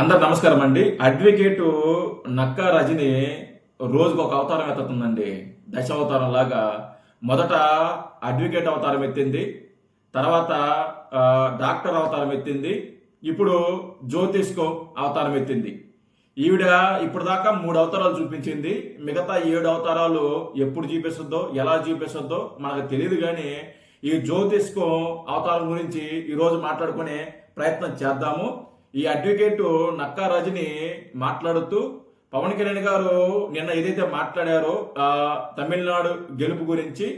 అందరు నమస్కారం అండి. అడ్వకేట్ నక్కా రజని రోజుకు ఒక అవతారం ఎత్తుతుందండి. దశావతారం లాగా మొదట అడ్వకేట్ అవతారం ఎత్తింది, తర్వాత డాక్టర్ అవతారం ఎత్తింది, ఇప్పుడు జ్యోతిష్కో అవతారం ఎత్తింది. ఈవిడ ఇప్పుడు దాకా 3 అవతారాలు చూపించింది. మిగతా 7 అవతారాలు ఎప్పుడు చూపిస్తుందో ఎలా చూపిస్తుందో మనకు తెలియదు. కానీ ఈ జ్యోతిష్కో అవతారం గురించి ఈరోజు మాట్లాడుకునే ప్రయత్నం చేద్దాము. ఈ అడ్వకేట్ నక్కా రజని మాట్లాడుతూ పవన్ కళ్యాణ్ గారు నిన్న ఏదైతే మాట్లాడారో తమిళనాడు గెలుపు గురించి,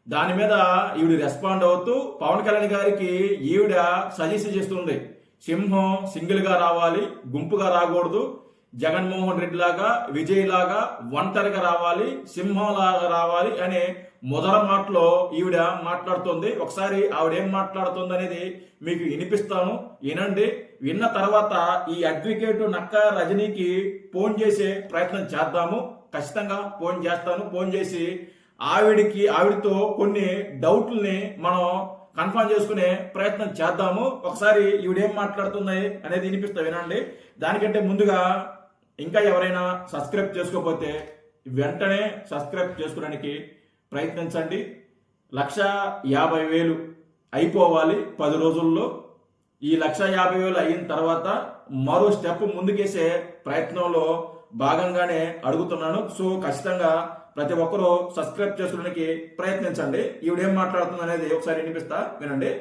దాని మీద ఈవిడ రెస్పాండ్ అవుతూ పవన్ కళ్యాణ్ గారికి ఈవిడ సజెస్ట్ చేస్తుంది. సింహం సింగిల్ గా రావాలి, గుంపుగా రాకూడదు. జగన్మోహన్ రెడ్డి లాగా, విజయ్ లాగా ఒంటరిగా రావాలి, సింహం లాగా రావాలి అనే మొదల మాటలో ఈవిడ మాట్లాడుతుంది. ఒకసారి ఆవిడ ఏం మాట్లాడుతుంది అనేది మీకు వినిపిస్తాను, వినండి. విన్న తర్వాత ఈ అడ్వకేట్ నక్కా రజనీకి ఫోన్ చేసే ప్రయత్నం చేద్దాము. ఖచ్చితంగా ఫోన్ చేస్తాను. ఫోన్ చేసి ఆవిడతో కొన్ని డౌట్లని మనం కన్ఫర్మ్ చేసుకునే ప్రయత్నం చేద్దాము. ఒకసారి ఈవిడేం మాట్లాడుతుంది అనేది వినిపిస్తా, వినండి. దానికంటే ముందుగా ఇంకా ఎవరైనా సబ్స్క్రైబ్ చేసుకోకపోతే వెంటనే సబ్స్క్రైబ్ చేసుకోవడానికి ప్రయత్నించండి. 1,50,000 అయిపోవాలి 10 రోజుల్లో. ఈ 1,50,000 అయిన తర్వాత మరో స్టెప్ ముందుకేసే ప్రయత్నంలో భాగంగానే అడుగుతున్నాను. సో ఖచ్చితంగా ప్రతి ఒక్కరూ సబ్స్క్రైబ్ చేసుకోవడానికి ప్రయత్నించండి. ఈవిడేం మాట్లాడుతుంది అనేది ఒకసారి వినిపిస్తా, వినండి.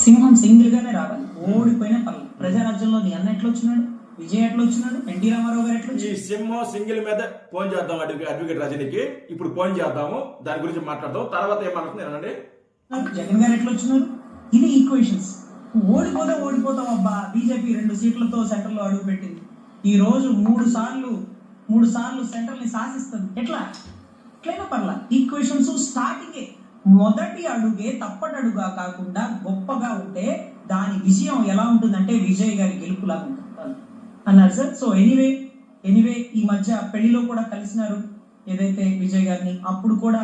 సింహం సింగిల్ గానే రావాలి, ఓడిపోయిన పనులు. ప్రజారాజ్యంలో నీ అన్న ఎట్లా వచ్చినాడు, విజయ్ ఎట్లా వచ్చినాడు, ఎన్టీ రామారావు గారు ఎట్లా? ఈ సింహం సింగిల్ మీద ఫోన్ చేద్దాం అడ్వకేట్ రజనీకి. ఇప్పుడు ఫోన్ చేద్దాము, దాని గురించి మాట్లాడదాం. తర్వాత ఏమనుకుంది వినండి. జగన్ గారు ఎట్లా వచ్చినారు? ఇది ఈక్వేషన్స్. ఓడిపోతాం అబ్బా. బీజేపీ 2 సీట్లతో సెంటర్ లో అడుగు పెట్టింది. ఈ రోజు 3 సార్లు సెంటర్ ని శాసిస్తుంది. ఎట్లయినా పర్లా. ఈక్వేషన్స్ స్టార్టింగే, మొదటి అడుగే తప్పటడుగా కాకుండా గొప్పగా ఉంటే దాని విజయం ఎలా ఉంటుందంటే విజయ్ గారి గెలుపులాగా ఉంటుంది అన్నారు సార్. సో ఎనీవే ఈ మధ్య పెళ్లిలో కూడా కలిసినారు ఏదైతే విజయ్ గారిని. అప్పుడు కూడా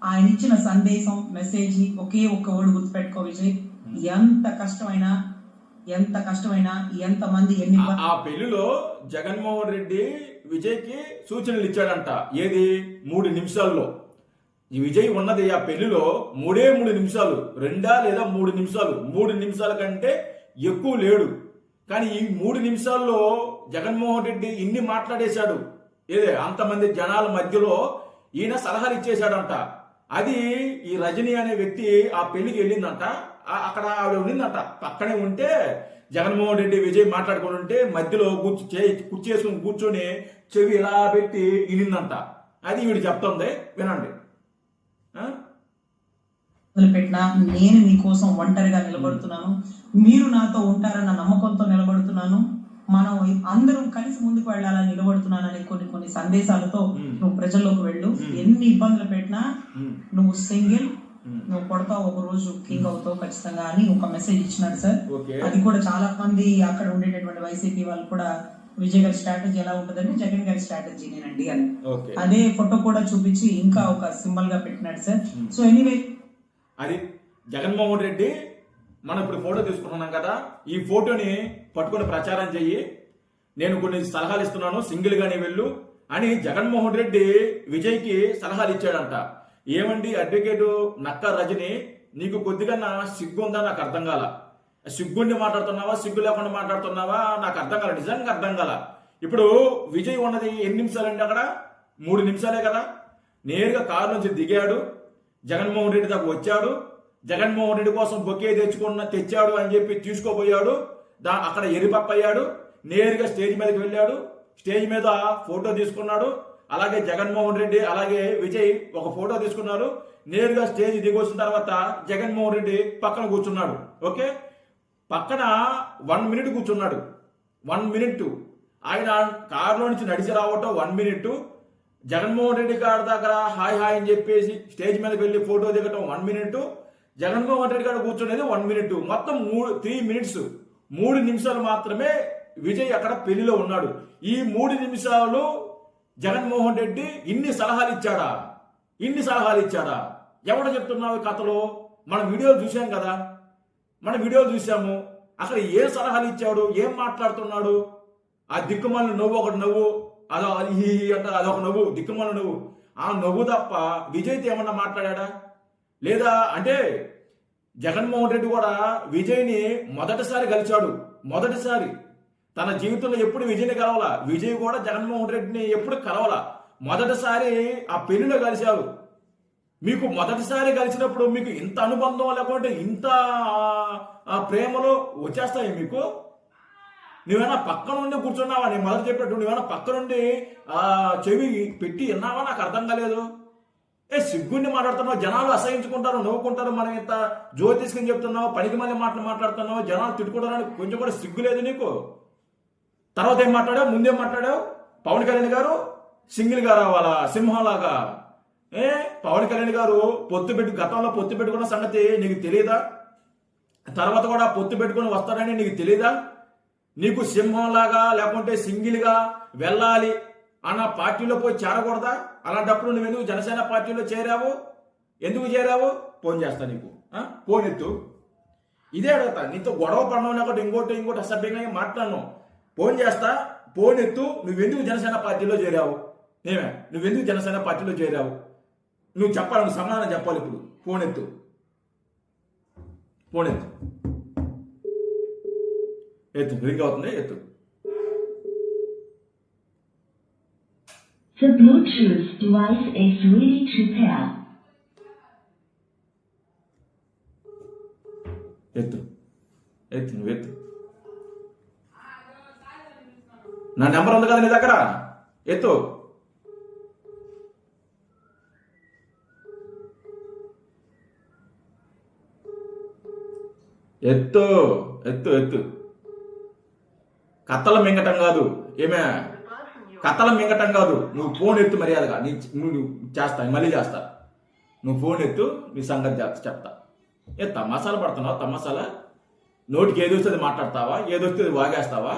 ఆయన ఇచ్చిన సందేశం, మెసేజ్ ఒకే ఒక్క వర్డ్ గుర్తుపెట్టుకో విజయ్. ఎంత కష్టమైనా ఎంత మంది ఎన్ని ఆ పెళ్లిలో జగన్మోహన్ రెడ్డి విజయ్ కి సూచనలు ఇచ్చాడంట. ఏది 3 నిమిషాల్లో. ఈ విజయ్ ఉన్నది ఆ పెళ్లిలో 3 నిమిషాలు, 2 లేదా 3 నిమిషాలు. 3 నిమిషాల కంటే ఎక్కువ లేడు. కానీ ఈ 3 నిమిషాల్లో జగన్మోహన్ రెడ్డి ఇన్ని మాట్లాడేశాడు. అంతమంది జనాల మధ్యలో ఈయన సలహాలు ఇచ్చేశాడంట. అది ఈ రజని అనే వ్యక్తి ఆ పెళ్లికి వెళ్ళిందంట. అక్కడ ఆవిడ ఉండిందంట. పక్కనే ఉంటే జగన్మోహన్ రెడ్డి విజయ్ మాట్లాడుకుని ఉంటే మధ్యలో కుర్చీ వేసుకుని కూర్చొని చెవి ఇలా పెట్టి వినిందంట. అది ఈవిడ చెప్తుంది, వినండి. పెట్టినా నేను మీకోసం ఒంటరిగా నిలబడుతున్నాను, మీరు నాతో ఉంటారన్న నమ్మకంతో నిలబడుతున్నాను, మనం అందరం కలిసి ముందుకు వెళ్ళాలని నిలబడుతున్నానని కొన్ని సందేశాలతో నువ్వు ప్రజల్లోకి వెళ్ళు. ఎన్ని ఇబ్బందులు పెట్టినా నువ్వు సింగిల్, నువ్వు కొడతావు, ఒక రోజు కింగ్ అవుతావు ఖచ్చితంగా అని ఒక మెసేజ్ ఇచ్చినాడు సార్. అది కూడా చాలా మంది అక్కడ ఉండేటటువంటి వైసీపీ వాళ్ళు కూడా విజయ్ గారి స్ట్రాటజీ ఎలా ఉంటుందంటే జగన్ గారి స్ట్రాటజీ నేనండి అని అదే ఫోటో కూడా చూపించి ఇంకా ఒక సింబల్ గా పెట్టినాడు సార్. సో ఎనీవే అది జగన్మోహన్ రెడ్డి మనం ఇప్పుడు ఫోటో తీసుకుంటున్నాం కదా, ఈ ఫోటోని పట్టుకుని ప్రచారం చెయ్యి, నేను కొన్ని సలహాలు ఇస్తున్నాను, సింగిల్ గానే వెళ్ళు అని జగన్మోహన్ రెడ్డి విజయ్కి సలహాలు ఇచ్చాడంట. ఏమండి అడ్వకేట్ నక్కా రజని, నీకు కొద్దిగా సిగ్గుందా? నాకు అర్థం కాల. సిగ్గుండి మాట్లాడుతున్నావా, సిగ్గు లేకుండా మాట్లాడుతున్నావా? నాకు అర్థం కాల, నిజంగా అర్థం కాల. ఇప్పుడు విజయ్ ఉన్నది ఎన్ని నిమిషాలండి? అక్కడ 3 నిమిషాలే కదా. నేరుగా కారు నుంచి దిగాడు, జగన్మోహన్ రెడ్డి దాకా వచ్చాడు, జగన్మోహన్ రెడ్డి కోసం బొకే తెచ్చాడు అని చెప్పి తీసుకోపోయాడు. అక్కడ ఎరిపప్పయ్యాడు, నేరుగా స్టేజ్ మీదకి వెళ్ళాడు, స్టేజ్ మీద ఫోటో తీసుకున్నాడు. అలాగే జగన్మోహన్ రెడ్డి అలాగే విజయ్ ఒక ఫోటో తీసుకున్నారు. నేరుగా స్టేజ్ దిగి వచ్చిన తర్వాత జగన్మోహన్ రెడ్డి పక్కన కూర్చున్నాడు. ఓకే, పక్కన 1 మినిట్ కూర్చున్నాడు. 1 మినిట్ ఆయన కారులో నుంచి నడిచి రావటం 1 మినిట్, జగన్మోహన్ రెడ్డి గారి దగ్గర హాయ్ అని చెప్పేసి స్టేజ్ మీదకి వెళ్ళి ఫోటో దిగటం 1 మినిట్, జగన్మోహన్ రెడ్డి గారు కూర్చునేది 1 మినిట్. మొత్తం 3 మినిట్స్, 3 నిమిషాలు మాత్రమే విజయ్ అక్కడ పెళ్లిలో ఉన్నాడు. ఈ 3 నిమిషాలు జగన్మోహన్ రెడ్డి ఇన్ని సలహాలు ఇచ్చాడా? ఎవడ చెప్తున్నావు కథలో? మన వీడియోలు చూసాం కదా, మన వీడియోలు చూసాము. అక్కడ ఏం సలహాలు ఇచ్చాడు, ఏం మాట్లాడుతున్నాడు? ఆ దిక్కుమాలిన నవ్వు ఒకటి నవ్వు, అదో ఈ అంటే అదొక నవ్వు, దిక్కుమాలిన నవ్వు. ఆ నవ్వు తప్ప విజయ్తో ఏమన్నా మాట్లాడా? లేదా అంటే జగన్మోహన్ రెడ్డి కూడా విజయ్ని మొదటిసారి కలిశాడు. మొదటిసారి తన జీవితంలో ఎప్పుడు విజయ్ని కలవాల. విజయ్ కూడా జగన్మోహన్ రెడ్డిని ఎప్పుడు కలవాల. మొదటిసారి ఆ పెళ్లిలో కలిశారు. మీకు మొదటిసారి కలిసినప్పుడు మీకు ఇంత అనుబంధం లేకుంటే ఇంత ప్రేమలో వచ్చేస్తాయి మీకు? నువ్వేనా పక్క నుండి కూర్చున్నావా? నేను మొదటి చెప్పినట్టు నువ్వేనా పక్క నుండి చెవి పెట్టి విన్నావా? నాకు అర్థం కాలేదు. సిగ్గుండి మాట్లాడుతున్నావు, జనాలు అసహించుకుంటారు, నవ్వుకుంటారు. మనం ఇంత జ్యోతిష్కని చెప్తున్నావు, పనికి మళ్ళీ మాట్లాడుతున్నావు, జనాలు తిట్టుకుంటారని కొంచెం కూడా సిగ్గు లేదు నీకు? తర్వాత ఏం మాట్లాడావు? ముందేం మాట్లాడావు? పవన్ కళ్యాణ్ గారు సింగిల్గా రావాలా సింహంలాగా? పవన్ కళ్యాణ్ గారు గతంలో పొత్తు పెట్టుకున్న సంగతి నీకు తెలియదా? తర్వాత కూడా పొత్తు పెట్టుకుని వస్తాడని నీకు తెలియదా? నీకు సింహంలాగా లేకుంటే సింగిల్గా వెళ్ళాలి అన్న పార్టీలో పోయి చేరకూడదా? అలాంటప్పుడు నువ్వు ఎందుకు జనసేన పార్టీలో చేరావు? ఎందుకు చేరావు? ఫోన్ చేస్తా నీకు, ఫోన్ ఎత్తు. ఇదే అడుగుతా, నీతో గొడవ పడడం లేకపోతే ఇంకోటి అసభ్యంగా మాట్లాడను. ఫోన్ చేస్తా, ఫోన్ ఎత్తు. నువ్వెందుకు జనసేన పార్టీలో చేరావు? నువ్వెందుకు జనసేన పార్టీలో చేరావు? నువ్వు చెప్పాలి, నువ్వు సమాధానం చెప్పాలి. ఇప్పుడు ఫోన్ ఎత్తు, ఫోన్ ఎత్తు, రింగ్ అవుతుంది, ఎత్తు. The Bluetooth device is ready to pair. నువ్వు ఎత్తు. నా నెంబర్ ఉంది కదా నీ దగ్గర, ఎత్తు. ఎత్తు ఎత్తు ఎత్తు. కత్తల మింగటం కాదు, కత్తల మింగటం కాదు. నువ్వు ఫోన్ ఎత్తు మర్యాదగా. నువ్వు చేస్తా, మళ్ళీ చేస్తా. నువ్వు ఫోన్ ఎత్తు, నీ సంగతి చెప్తా. తమాసాలు పడుతున్నావా? తమాసాలా? నోటికి ఏది వస్తుంది మాట్లాడతావా? ఏదొస్తే వాగేస్తావా?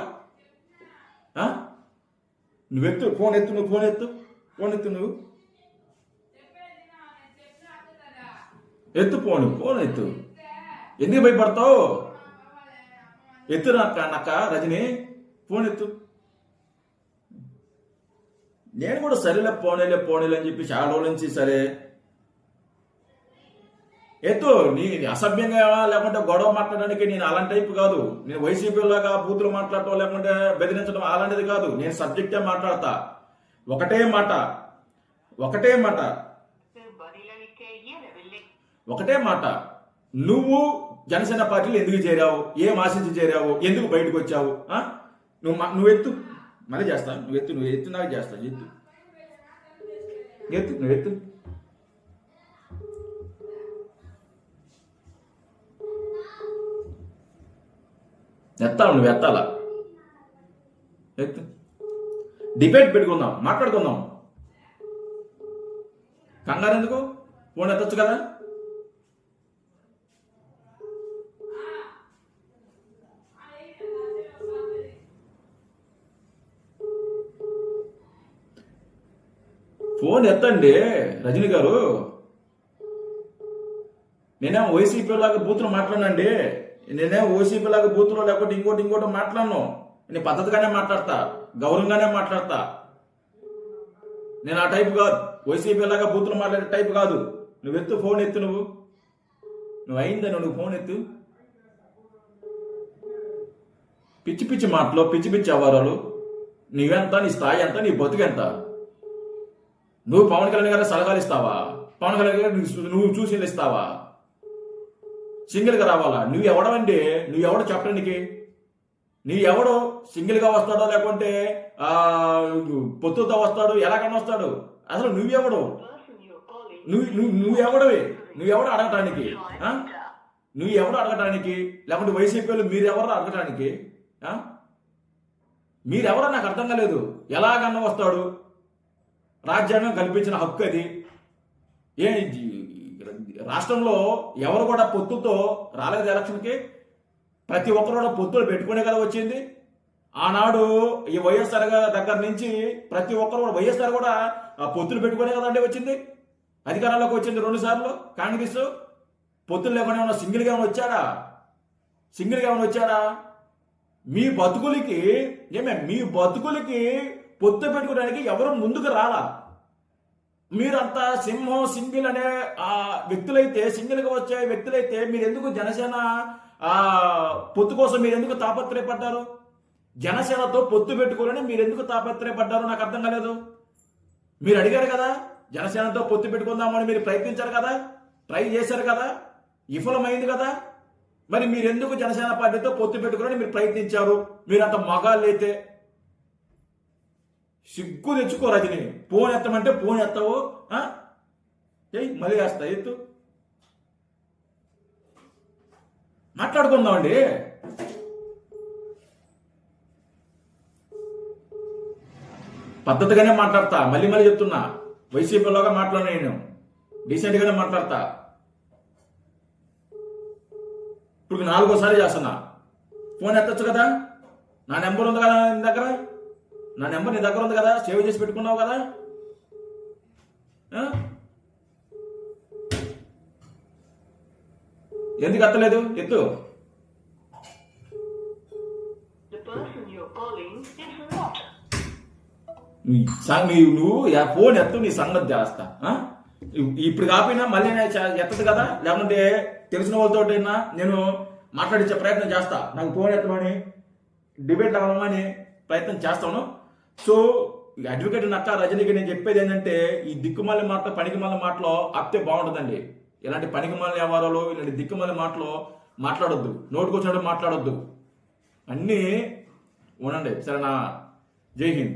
నువ్వెత్తు, ఫోన్ ఎత్తు. నువ్వు ఫోన్ ఎత్తు, ఫోన్ ఎత్తు. నువ్వు ఎత్తు ఫోన్ ఎత్తు. ఎందుకు భయపడతావు? ఎత్తు నక్క రజని, ఫోన్ ఎత్తు. నేను కూడా సరేలే పోనీలే అని చెప్పి చాలా రోజుల నుంచి సరే ఎత్తు. నీ అసభ్యంగా లేకుంటే గొడవ మాట్లాడడానికి నేను అలాంటి టైపు కాదు. నేను వైసీపీ లాగా బూతులు మాట్లాడటం లేకుంటే బెదిరించడం అలాంటిది కాదు. నేను సబ్జెక్టే మాట్లాడతా. ఒకటే మాట. నువ్వు జనసేన పార్టీలో ఎందుకు చేరావు? ఏం ఆశించి చేరావు? ఎందుకు బయటకు వచ్చావు? నువ్వు ఎత్తు, మళ్ళీ చేస్తా. నువ్వు ఎత్తు నాకు చేస్తా. నువ్వు ఎత్తు. నువ్వు ఎత్తాలా? ఎత్తు. డిబేట్ పెట్టుకుందాం, మాట్లాడుకుందాం. కంగారు ఎందుకు? ఫోన్ ఎత్తచ్చు కదా. ఫోన్ ఎత్తండి రజనీ గారు. నేనేమో వైసీపీ లాగా బూతులు మాట్లాడండి. నేనేమో వైసీపీ లాగా బూతులు లేకపోతే ఇంకోటి మాట్లాడను. నేను పద్ధతిగానే మాట్లాడతా, గౌరవంగానే మాట్లాడతా. నేను ఆ టైపు కాదు, వైసీపీ లాగా బూతులు మాట్లాడే టైపు కాదు. నువ్వు ఎత్తు, ఫోన్ ఎత్తు. నువ్వు అయిందా? నువ్వు ఫోన్ ఎత్తు. పిచ్చి మాటలు, పిచ్చి వ్యవహారాలు. నీవెంత, నీ స్థాయి ఎంత, నీ బతుకెంత? నువ్వు పవన్ కళ్యాణ్ గారి సలహాలు ఇస్తావా? పవన్ కళ్యాణ్ గారు నువ్వు చూసి ఇస్తావా? సింగిల్గా రావాలా? నువ్వెవడవండి? నువ్వెవడో చెప్పడానికి? ఎవడో సింగిల్గా వస్తాడో లేకుంటే పొత్తుతో వస్తాడు, ఎలాగన్నా వస్తాడు? అసలు నువ్వెవడు? నువ్వెవడవి? నువ్వెవడు అడగటానికి? నువ్వెవడు అడగటానికి? లేకుంటే వైసీపీలు మీరెవరు అడగటానికి? మీరెవరో నాకు అర్థం కాలేదు. ఎలాగన్నా వస్తాడు, రాజ్యాంగం కల్పించిన హక్కు అది. రాష్ట్రంలో ఎవరు కూడా పొత్తుతో రాలేదు ఎలక్షన్కి. ప్రతి ఒక్కరు కూడా పొత్తులు పెట్టుకునే కదా వచ్చింది. ఆనాడు ఈ వైఎస్ఆర్ దగ్గర నుంచి ప్రతి ఒక్కరు కూడా వైఎస్ఆర్ కూడా పొత్తులు పెట్టుకునే కదండి వచ్చింది. అధికారంలోకి వచ్చింది 2 సార్లు. కాంగ్రెస్ పొత్తులు లేకుండా ఏమన్నా సింగిల్గా వచ్చాడా? సింగిల్గా ఏమైనా వచ్చారా? మీ బతుకులకి పొత్తు పెట్టుకోవడానికి ఎవరు ముందుకు రాలా. మీరంతా సింహం సింగిల్ అనే ఆ వ్యక్తులైతే, సింగిల్గా వచ్చే వ్యక్తులైతే మీరు ఎందుకు జనసేన పొత్తు కోసం మీరు ఎందుకు తాపత్రయపడ్డారు? జనసేనతో పొత్తు పెట్టుకోవాలని మీరు ఎందుకు తాపత్రయపడ్డారు? నాకు అర్థం కాలేదు. మీరు అడిగారు కదా, జనసేనతో పొత్తు పెట్టుకుందామని మీరు ప్రయత్నించారు కదా, ట్రై చేశారు కదా, విఫలమైంది కదా. మరి మీరు ఎందుకు జనసేన పార్టీతో పొత్తు పెట్టుకోవాలని మీరు ప్రయత్నించారు? మీరంత మగాళ్ళైతే సిగ్గు తెచ్చుకో రజని. ఫోన్ ఎత్తమంటే ఫోన్ ఎత్తావు, మళ్ళీ వేస్తా, ఎత్తు, మాట్లాడుకుందామండి. పద్ధతిగానే మాట్లాడతా, మళ్ళీ చెప్తున్నా. వైసీపీలోగా మాట్లాడినా, నేను డీసెంట్గానే మాట్లాడతా. ఇప్పుడు 4వ సారి చేస్తున్నా. ఫోన్ ఎత్తచ్చు కదా, నా నెంబర్ ఉంది కదా నీ దగ్గర, నా నెంబర్ నీ దగ్గర ఉంది కదా, సేవ్ చేసి పెట్టుకున్నావు కదా. ఎందుకు ఎత్తలేదు? ఎత్తు. నువ్వు ఫోన్ ఎత్తు, నీ సంగతి చేస్తా. ఇప్పుడు కాకపోయినా మళ్ళీ ఎత్తదు కదా, లేకుంటే తెలిసిన వాళ్ళతో నేను మాట్లాడించే ప్రయత్నం చేస్తా. నాకు ఫోన్ ఎత్తమని, డిబేట్ అవ్వమని ప్రయత్నం చేస్తాను. సో అడ్వకేట్ నక్కా రజనీకి నేను చెప్పేది ఏంటంటే, ఈ దిక్కుమాలి మాటలు, పనికిమాలి మాటలు ఆపితే బాగుంటుందండి. ఇలాంటి పనికిమాలి వ్యవహారాలు, ఇలాంటి దిక్కుమాలి మాటలు మాట్లాడొద్దు, నోటుకొచ్చినట్టు మాట్లాడొద్దు. అన్నీ ఉండండి, సరేనా? జై హింద్.